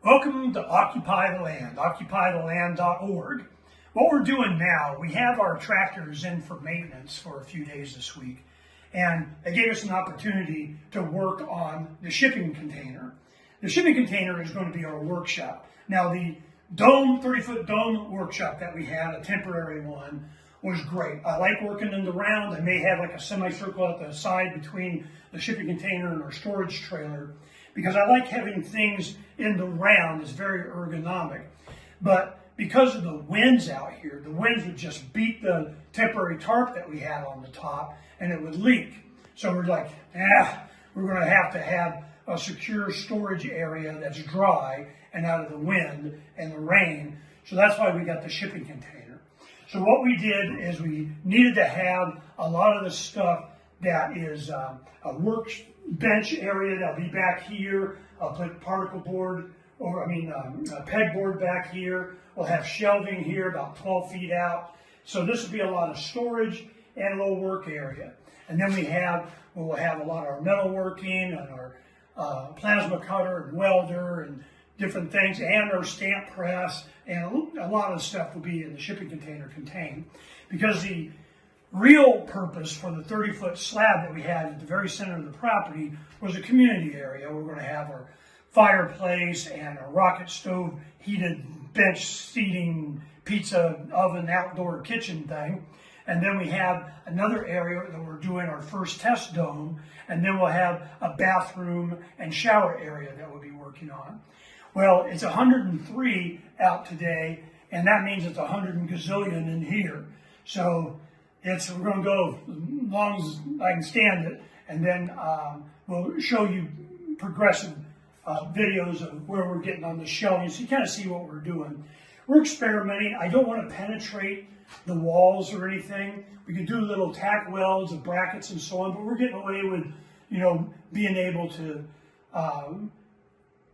Welcome to Occupy the Land, occupytheland.org. What we're doing now, we have our tractors in for maintenance for a few days this week, and it gave us an opportunity to work on the shipping container. The shipping container is going to be our workshop. Now the 30-foot dome workshop that we had, a temporary one, was great. I like working in the round. I may have like a semicircle at the side between the shipping container and our storage trailer, because I like having things in the round. It's very ergonomic. But because of the winds out here, the winds would just beat the temporary tarp that we had on the top and it would leak. So we're like, we're going to have a secure storage area that's dry and out of the wind and the rain. So that's why we got the shipping container. So what we did is we needed to have a lot of the stuff that is a workbench area that'll be back here. I'll put particle board, a pegboard back here. We'll have shelving here about 12 feet out. So this will be a lot of storage and a little work area. And then we'll have a lot of our metalworking and our plasma cutter and welder and different things, and our stamp press, and a lot of stuff will be in the shipping container contained. Because the real purpose for the 30-foot slab that we had at the very center of the property was a community area. We're going to have our fireplace and a rocket stove, heated bench seating, pizza oven, outdoor kitchen thing. And then we have another area that we're doing our first test dome, and then we'll have a bathroom and shower area that we'll be working on. Well, it's 103 out today, and that means it's 100 gazillion in here. So we're going to go as long as I can stand it, and then we'll show you progressive videos of where we're getting on the shelving, so you kind of see what we're doing. We're experimenting. I don't want to penetrate the walls or anything. We can do little tack welds and brackets and so on, but we're getting away with, being able to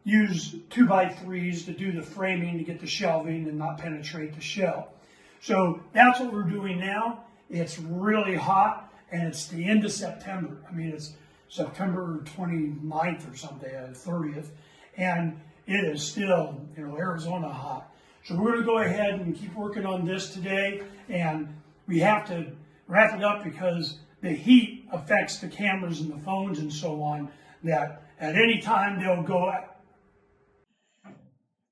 use 2x3s to do the framing to get the shelving and not penetrate the shell. So that's what we're doing now. It's really hot, and it's the end of September. It's September 29th or something, 30th, and it is still, Arizona hot. So we're going to go ahead and keep working on this today, and we have to wrap it up because the heat affects the cameras and the phones and so on, that at any time they'll go out.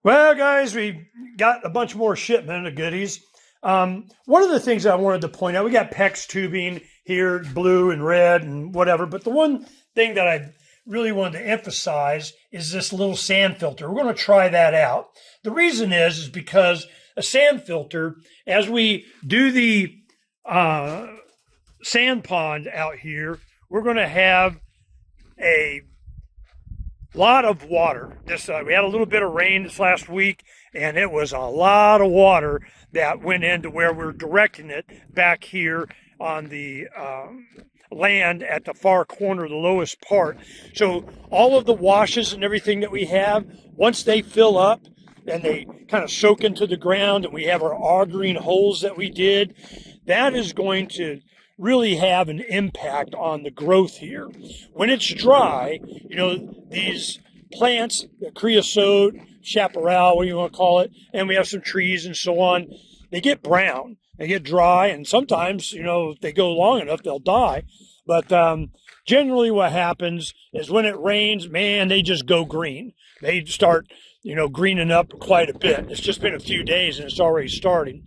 Well, guys, we got a bunch more shipment of goodies. One of the things I wanted to point out, we got PEX tubing here, blue and red and whatever, but the one thing that I really wanted to emphasize is this little sand filter. We're going to try that out. The reason is because a sand filter, as we do the sand pond out here, we're going to have a lot of water. We had a little bit of rain this last week, and it was a lot of water that went into where we're directing it back here on the land at the far corner, the lowest part. So all of the washes and everything that we have, once they fill up and they kind of soak into the ground, and we have our augering holes that we did, that is going to really have an impact on the growth here. When it's dry, these plants, the creosote, chaparral, what do you want to call it, and we have some trees and so on, they get brown, they get dry, and sometimes, if they go long enough, they'll die. But generally what happens is when it rains, man, they just go green. They start, greening up quite a bit. It's just been a few days and it's already starting.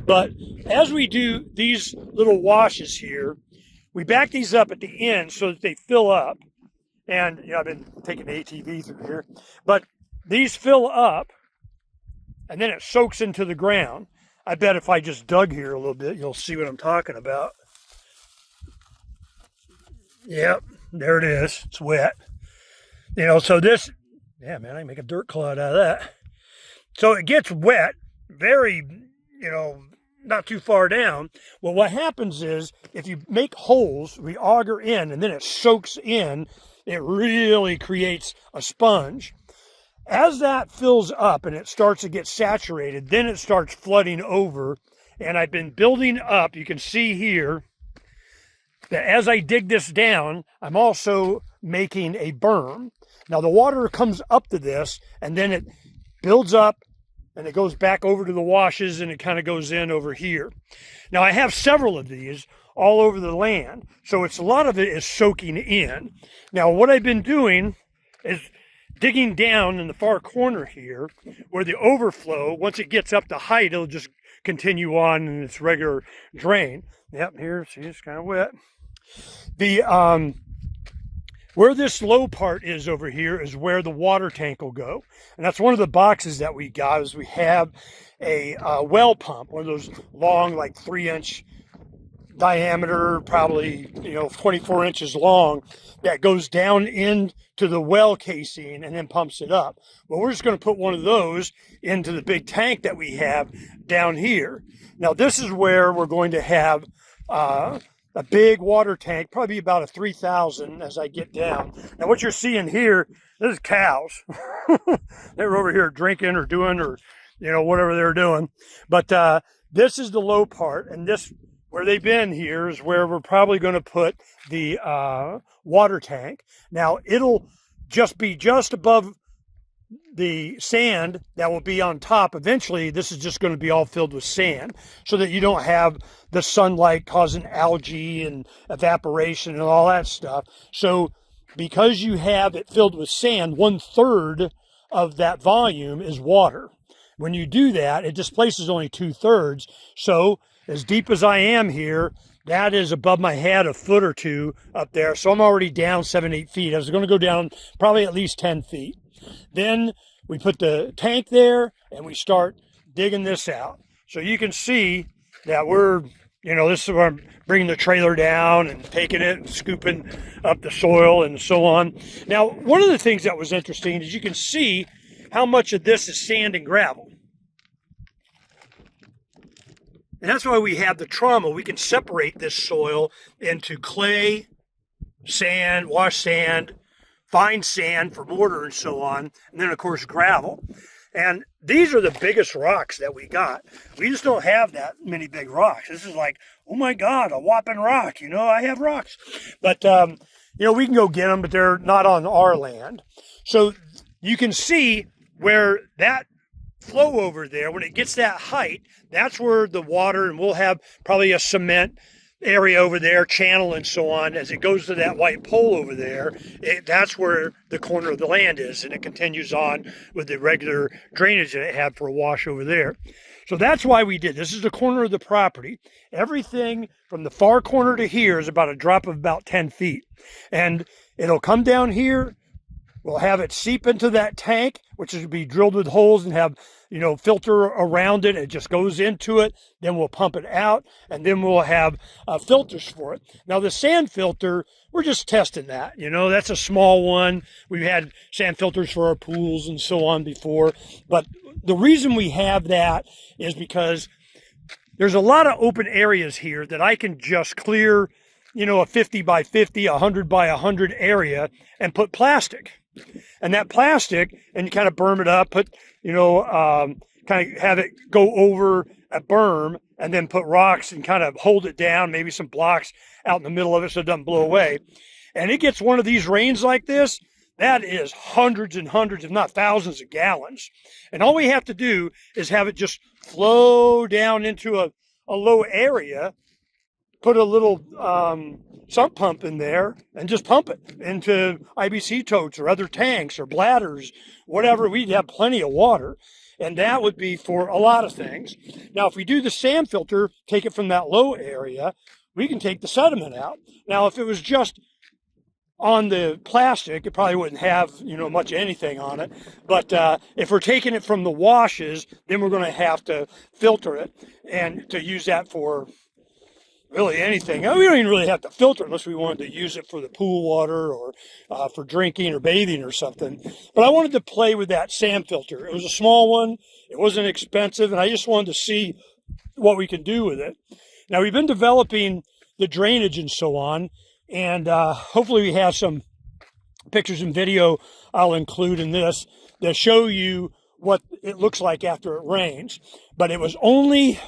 But as we do these little washes here, we back these up at the end so that they fill up. And I've been taking the ATV through here, but these fill up and then it soaks into the ground. I bet if I just dug here a little bit, you'll see what I'm talking about. Yep, there it is. It's wet. So this, yeah, man, I can make a dirt clod out of that. So it gets wet, very, not too far down. Well, what happens is if you make holes, we auger in, and then it soaks in, it really creates a sponge. As that fills up and it starts to get saturated, then it starts flooding over. And I've been building up, you can see here, that as I dig this down, I'm also making a berm. Now the water comes up to this, and then it builds up, and it goes back over to the washes, and it kind of goes in over here. Now, I have several of these all over the land, so a lot of it is soaking in. Now, what I've been doing is digging down in the far corner here where the overflow, once it gets up to height, it'll just continue on in its regular drain. Yep, here, see, it's kind of wet. Where this low part is over here is where the water tank will go. And that's one of the boxes that we got, is we have a well pump, one of those long, like 3-inch diameter, probably 24 inches long, that goes down into the well casing and then pumps it up. Well, we're just going to put one of those into the big tank that we have down here. Now, this is where we're going to have a big water tank, probably about a 3,000 as I get down. Now, what you're seeing here, this is cows. They're over here drinking or doing, or whatever they're doing. But this is the low part, and this, where they've been here, is where we're probably going to put the water tank. Now, it'll just be just above the sand that will be on top. Eventually, this is just going to be all filled with sand, so that you don't have the sunlight causing algae and evaporation and all that stuff. So because you have it filled with sand, 1/3 of that volume is water. When you do that, it displaces only 2/3. So as deep as I am here, that is above my head a foot or two up there. So I'm already down 7-8 feet. I was going to go down probably at least 10 feet. Then we put the tank there and we start digging this out. So you can see that we're, this is where I'm bringing the trailer down and taking it and scooping up the soil and so on. Now, one of the things that was interesting is you can see how much of this is sand and gravel. And that's why we have the trauma. We can separate this soil into clay, sand, wash sand, fine sand for mortar and so on, and then of course gravel. And these are the biggest rocks that we got. We just don't have that many big rocks. This is like, oh my God, a whopping rock. I have rocks. But, we can go get them, but they're not on our land. So you can see where that flow over there, when it gets that height, that's where the water, and we'll have probably a cement area over there, channel and so on, as it goes to that white pole over there. That's where the corner of the land is, and it continues on with the regular drainage that it had for a wash over there. So that's why we did this. Is the corner of the property. Everything from the far corner to here is about a drop of about 10 feet, and it'll come down here. We'll have it seep into that tank, which will be drilled with holes and have, filter around it. It just goes into it. Then we'll pump it out, and then we'll have filters for it. Now, the sand filter, we're just testing that. That's a small one. We've had sand filters for our pools and so on before. But the reason we have that is because there's a lot of open areas here that I can just clear, a 50 by 50, 100 by 100 area and put plastic. And that plastic, and you kind of berm it up, put, kind of have it go over a berm, and then put rocks and kind of hold it down, maybe some blocks out in the middle of it so it doesn't blow away. And it gets one of these rains like this, that is hundreds and hundreds, if not thousands of gallons. And all we have to do is have it just flow down into a low area, put a little sump pump in there, and just pump it into IBC totes or other tanks or bladders, whatever. We'd have plenty of water, and that would be for a lot of things. Now, if we do the sand filter, take it from that low area, we can take the sediment out. Now, if it was just on the plastic, it probably wouldn't have, much of anything on it. But if we're taking it from the washes, then we're going to have to filter it and to use that for really anything. We don't even really have to filter unless we wanted to use it for the pool water or for drinking or bathing or something. But I wanted to play with that sand filter. It was a small one. It wasn't expensive, and I just wanted to see what we can do with it. Now, we've been developing the drainage and so on, and hopefully we have some pictures and video I'll include in this that show you what it looks like after it rains. But it was only...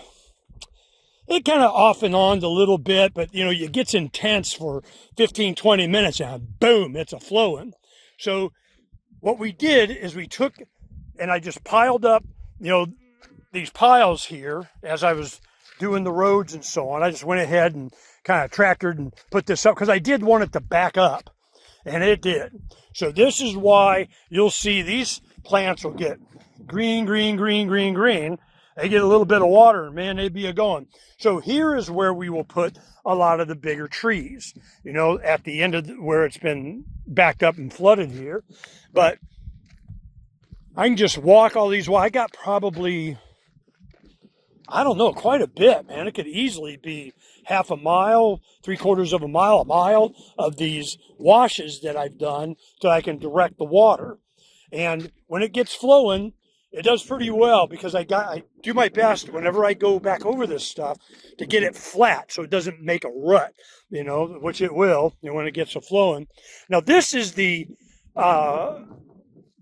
It kind of off and on a little bit, but, it gets intense for 15, 20 minutes and boom, it's a flowing. So what we did is we took and I just piled up, these piles here as I was doing the roads and so on. I just went ahead and kind of tractored and put this up because I did want it to back up, and it did. So this is why you'll see these plants will get green, green, green, green, green. They get a little bit of water, and man, they'd be a-going. So here is where we will put a lot of the bigger trees, at the end of where it's been backed up and flooded here. But I can just walk all these. Well, I got probably, I don't know, quite a bit, man. It could easily be half a mile, 3/4 of a mile of these washes that I've done so I can direct the water. And when it gets flowing, it does pretty well because I do my best whenever I go back over this stuff to get it flat so it doesn't make a rut, which it will when it gets to flowing. Now, this is the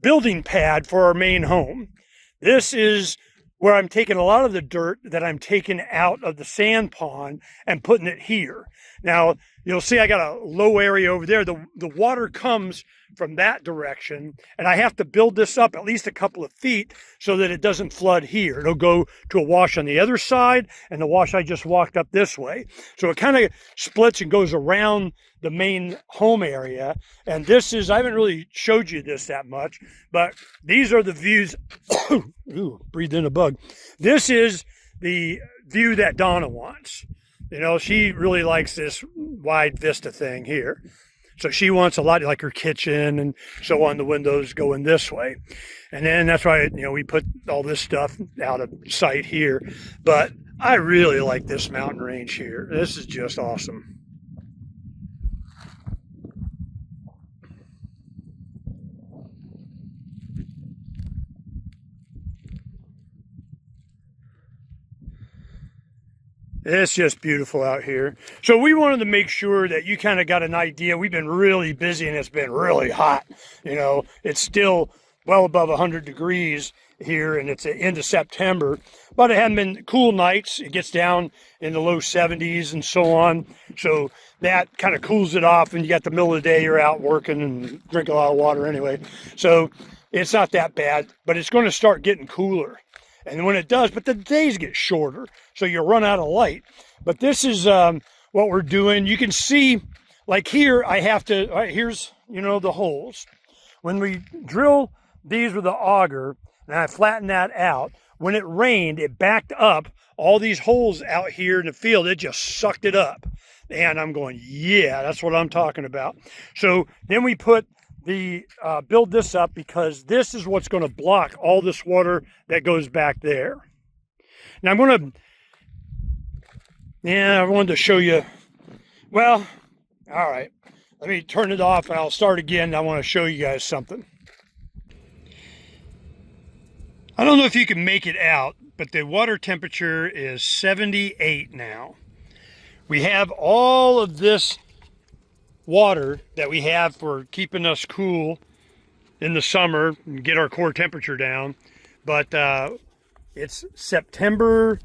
building pad for our main home. This is where I'm taking a lot of the dirt that I'm taking out of the sand pond and putting it here. Now, you'll see I got a low area over there. The water comes from that direction, and I have to build this up at least a couple of feet so that it doesn't flood here. It'll go to a wash on the other side, and the wash I just walked up this way. So it kind of splits and goes around the main home area. And this is, I haven't really showed you this that much, but these are the views. Ooh, breathed in a bug. This is the view that Donna wants. She really likes this wide vista thing here. So she wants a lot, like her kitchen and so on, the windows going this way. And then that's why, we put all this stuff out of sight here. But I really like this mountain range here. This is just awesome. It's just beautiful out here. So we wanted to make sure that you kind of got an idea. We've been really busy and it's been really hot. It's still well above 100 degrees here and it's the end of September, but it hadn't been cool nights. It gets down in the low 70s and so on. So that kind of cools it off, and you got the middle of the day, you're out working and drink a lot of water anyway. So it's not that bad, but it's going to start getting cooler. And when it does, but the days get shorter, so you run out of light. But this is what we're doing. You can see, like here, I have to, here's, the holes. When we drill these with the auger, and I flatten that out, when it rained, it backed up all these holes out here in the field. It just sucked it up. And I'm going, yeah, that's what I'm talking about. So then we put build this up because this is what's going to block all this water that goes back there. Now I wanted to show you, well, all right, let me turn it off and I'll start again. I want to show you guys something. I don't know if you can make it out, but the water temperature is 78 now. We have all of this water that we have for keeping us cool in the summer and get our core temperature down, but it's September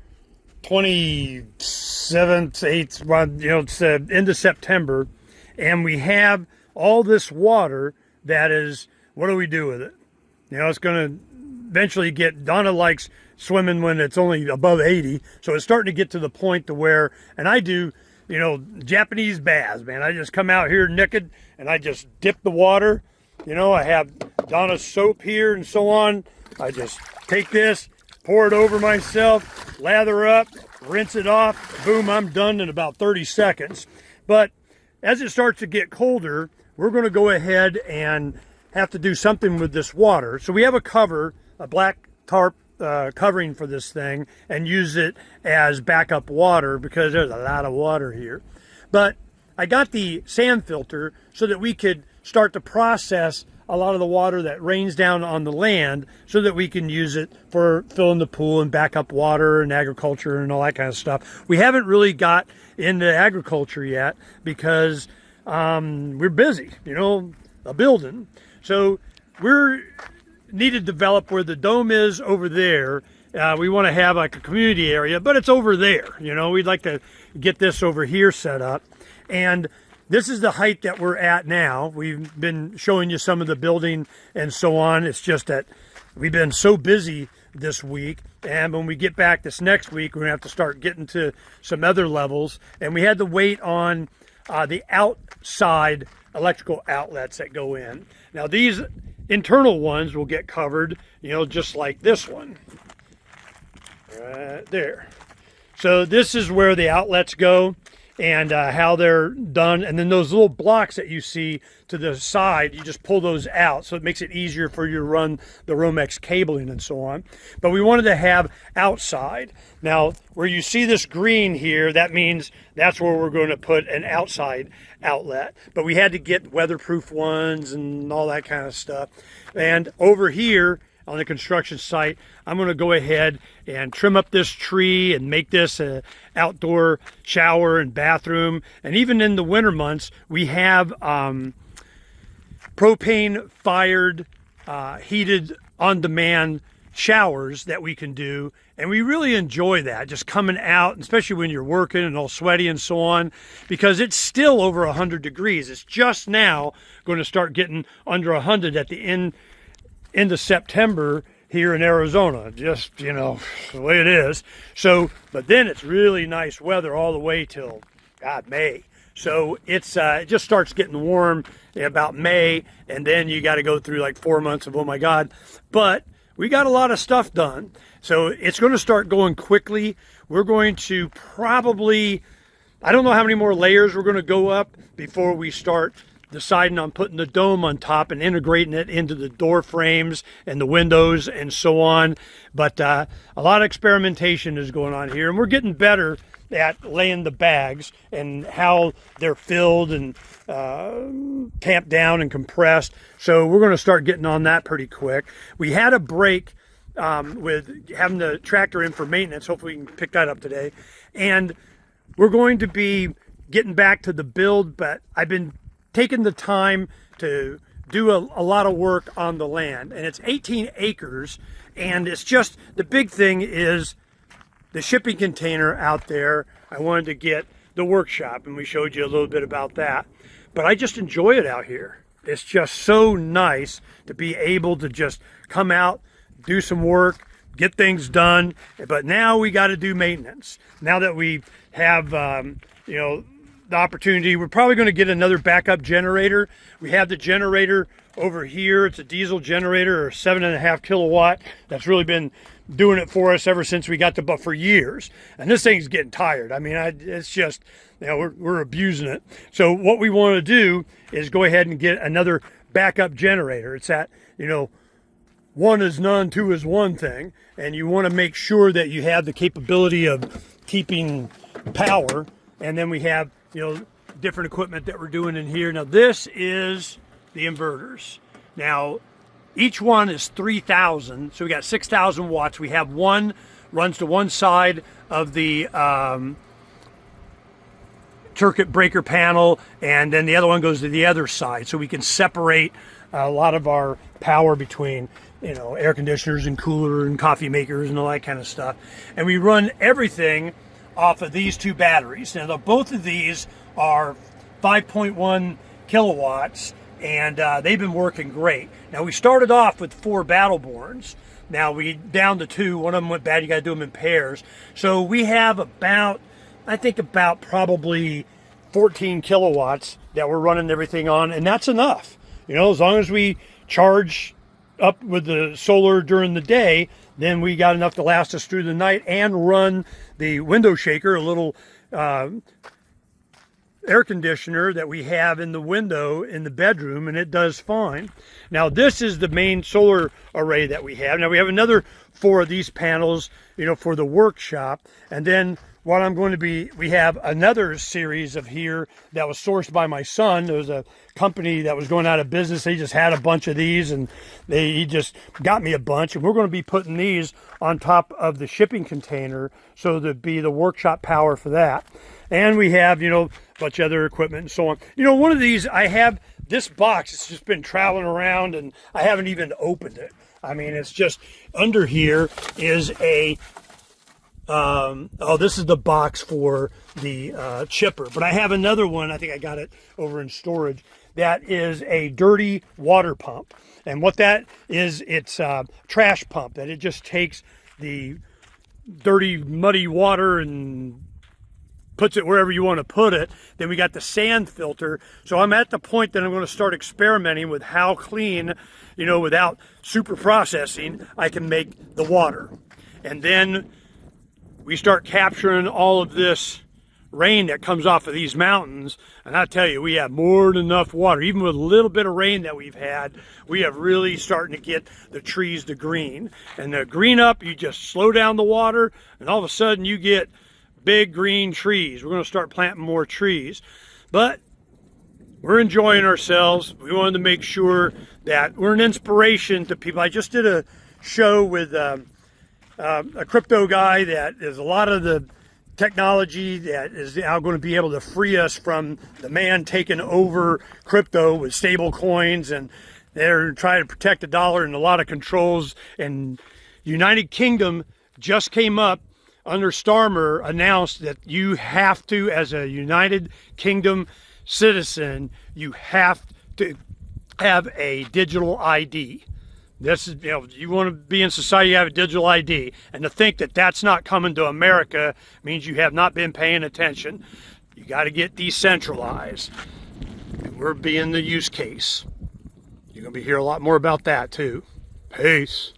27th, 8th, it's the end of September, and we have all this water that is, what do we do with it? It's going to eventually Donna likes swimming when it's only above 80, so it's starting to get to the point to where, and I do, Japanese baths, man. I just come out here naked and I just dip the water. I have Donna's soap here and so on. I just take this, pour it over myself, lather up, rinse it off. Boom, I'm done in about 30 seconds. But as it starts to get colder, we're going to go ahead and have to do something with this water. So we have a cover, a black tarp covering for this thing, and use it as backup water because there's a lot of water here. But I got the sand filter so that we could start to process a lot of the water that rains down on the land so that we can use it for filling the pool and backup water and agriculture and all that kind of stuff. We haven't really got into agriculture yet because we're busy, a building. So we're need to develop where the dome is over there. We want to have like a community area, but it's over there. We'd like to get this over here set up. And this is the height that we're at now. We've been showing you some of the building and so on. It's just that we've been so busy this week, and when we get back this next week, we're gonna have to start getting to some other levels. And we had to wait on the outside electrical outlets that go in. Now these internal ones will get covered, just like this one right there. So this is where the outlets go and how they're done. And then those little blocks that you see to the side, you just pull those out. So it makes it easier for you to run the Romex cabling and so on. But we wanted to have outside. Now, where you see this green here, that means that's where we're going to put an outside outlet. But we had to get weatherproof ones and all that kind of stuff. And over here, on the construction site, I'm going to go ahead and trim up this tree and make this an outdoor shower and bathroom. And even in the winter months, we have propane fired, heated on-demand showers that we can do. And we really enjoy that, just coming out, especially when you're working and all sweaty and so on, because it's still over 100 degrees. It's just now going to start getting under 100 at the end of September here in Arizona, just, the way it is. So, but then it's really nice weather all the way till, May. So it just starts getting warm about May, and then you got to go through like 4 months of, oh my God. But we got a lot of stuff done. So it's going to start going quickly. We're going to probably, I don't know how many more layers we're going to go up before we start deciding on putting the dome on top and integrating it into the door frames and the windows and so on. But a lot of experimentation is going on here, and we're getting better at laying the bags and how they're filled and tamped down and compressed. So we're going to start getting on that pretty quick. We had a break with having the tractor in for maintenance. Hopefully we can pick that up today. And we're going to be getting back to the build, but I've been taking the time to do a lot of work on the land, and it's 18 acres, and it's just, the big thing is the shipping container out there. I wanted to get the workshop, and we showed you a little bit about that, but I just enjoy it out here. It's just so nice to be able to just come out, do some work, get things done. But now we got to do maintenance. Now that we have the opportunity, we're probably going to get another backup generator. We have the generator over here. It's a diesel generator, or 7.5 kilowatt. That's really been doing it for us ever since we got the for years. And this thing's getting tired. I mean, it's just, we're abusing it. So what we want to do is go ahead and get another backup generator. It's that, one is none, two is one thing. And you want to make sure that you have the capability of keeping power. And then we have, different equipment that we're doing in here. Now this is the inverters. Now each one is 3,000, so we got 6,000 watts. We have one runs to one side of the circuit breaker panel, and then the other one goes to the other side, so we can separate a lot of our power between air conditioners and cooler and coffee makers and all that kind of stuff. And we run everything off of these two batteries. Now both of these are 5.1 kilowatts, and they've been working great. Now we started off with 4 Battleborns. Now we down to 2. One of them went bad. You got to do them in pairs. So we have about probably 14 kilowatts that we're running everything on, and that's enough. As long as we charge up with the solar during the day, then we got enough to last us through the night and run the window shaker, a little air conditioner that we have in the window in the bedroom, and it does fine. Now this is the main solar array that we have. Now we have another 4 of these panels, for the workshop. And then what I'm going to be, we have another series of here that was sourced by my son. There was a company that was going out of business. They just had a bunch of these, and he just got me a bunch. And we're going to be putting these on top of the shipping container, so there'd be the workshop power for that. And we have, a bunch of other equipment and so on. One of these, I have this box. It's just been traveling around, and I haven't even opened it. I mean, it's just, under here is a, this is the box for the chipper. But I have another one. I think I got it over in storage. that is a dirty water pump. And what that is, it's a trash pump that it just takes the dirty, muddy water and puts it wherever you want to put it. Then we got the sand filter. So I'm at the point that I'm going to start experimenting with how clean, you know, without super processing, I can make the water. And then we start capturing all of this rain that comes off of these mountains. And I tell you, we have more than enough water. Even with a little bit of rain that we've had, we have really starting to get the trees to green. And the green up, you just slow down the water, and all of a sudden you get big green trees. We're going to start planting more trees. But we're enjoying ourselves. We wanted to make sure that we're an inspiration to people. I just did a show with a crypto guy that is a lot of the technology that is now going to be able to free us from the man taking over crypto with stable coins, and they're trying to protect the dollar and a lot of controls. And United Kingdom just came up under Starmer, announced that you have to, as a United Kingdom citizen, you have to have a digital ID. This is, you know, you want to be in society, you have a digital ID. And to think that that's not coming to America means you have not been paying attention. You got to get decentralized. And we're being the use case. You're going to be hearing a lot more about that too. Peace.